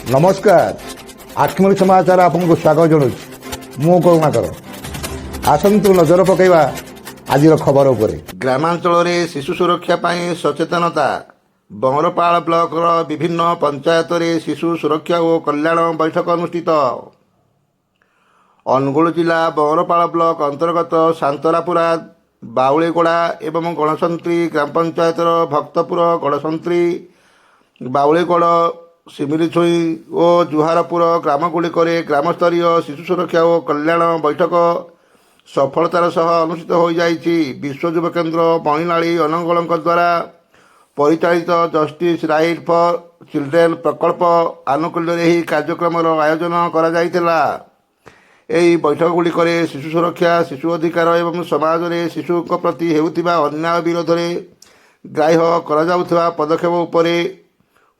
नमस्कार आखिमणी समाचार आपको स्वागत जनाऊँ मु करुणाकर आसतु नजर पकईवा आज खबर उपर। ग्रामांचल शिशु सुरक्षा पाई सचेतनता बंगरपाल ब्लॉकर विभिन्न पंचायत रे शिशु सुरक्षा और कल्याण बैठक अनुष्ठित। अनुगुल जिला बंगरपाल ब्लॉक अंतर्गत सांतरापुरा बाउलीगोड़ा एवं गणसंत्री ग्राम पंचायत भक्तपुर गणसंत्री बाउलीगढ़ सिमिलीछुई और जुहारपुर ग्रामगुड़िक ग्रामस्तरीय शिशु सुरक्षा और कल्याण बैठक सफलतार सह अनुष्ठित हो जाइछि। विश्व युव केन्द्र मणिनाली अनंगल द्वारा परिचालित जस्टिस राइट फॉर चिल्ड्रेन प्रकल्प आनुकूल्य ही कार्यक्रम आयोजन करा जाइतिला। एही बैठक गुड़िक शिशु सुरक्षा शिशु अधिकार एवं समाज में शिशु प्रति हेउथिबा अन्याय विरोध में ग्राह्य करा जाउथिबा पदक्षेप उपरे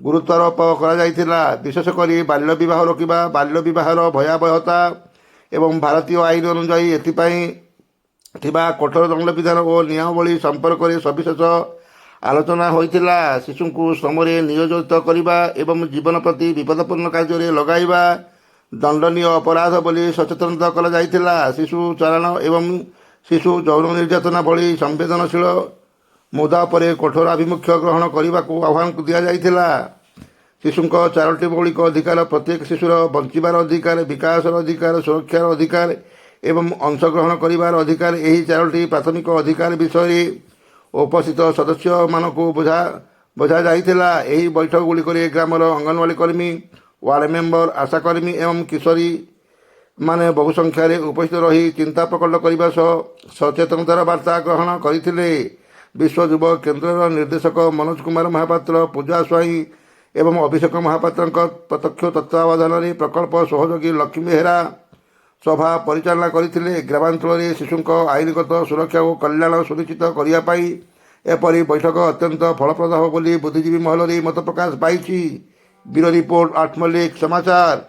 गुरुत्वारोप करा जाइतिला। विशेषकर बाल्य विवाह रोकवा बाल्य विवाहर भयावहता एवं भारतीय आईन अनुजाई एथिपाई थिबा कठोर दंड विधान और नियमावली संपर्क में सविशेष आलोचना होइतिला। शिशु को श्रमरे नियोजित करने एवं जीवन प्रति विपदपूर्ण कार्य लगाइबा दंडनीय अपराध बोली सचेतनता करा जाइतिला। शिशु चारण एवं शिशु यौन निर्यातना भली संवेदनशील मुद्दा पर कठोर आभिमुख्य ग्रहण करने को आह्वान दिया जाइतिला। शिशुक चारोटी मौलिक अधिकार प्रत्येक शिशुर बंचार अधिकार विकासर अधिकार सुरक्षार अधिकार एवं अंशग्रहण करार अधिकार यही चारोटी प्राथमिक अधिकार विषय उपस्थित सदस्य मानक बुझा जाइतिला। एही बैठक गुड़िक ग्रामर अंगनवाड़ी कर्मी वार्ड मेंबर आशाकर्मी एवं किशोरी माने बहु संख्यार उपस्थित रही चिंता प्रकट करने सह सचेतनतार वार्ता ग्रहण करते। विश्व युव केन्द्र निर्देशक मनोज कुमार महापात्र पूजा स्वाई एवं अभिषेक महापात्र प्रत्यक्ष तत्वावधान में प्रकल्प सहयोगी लक्ष्मी बेहरा सभा परिचालना करते। ग्रामांचल शिशुक आईनगत सुरक्षा और कल्याण सुनिश्चित करने एपरी बैठक अत्यंत फलप्रद हो बोली बुद्धिजीवी महल में मत प्रकाश पाई। ब्यूरो रिपोर्ट 8 मल्लिक समाचार।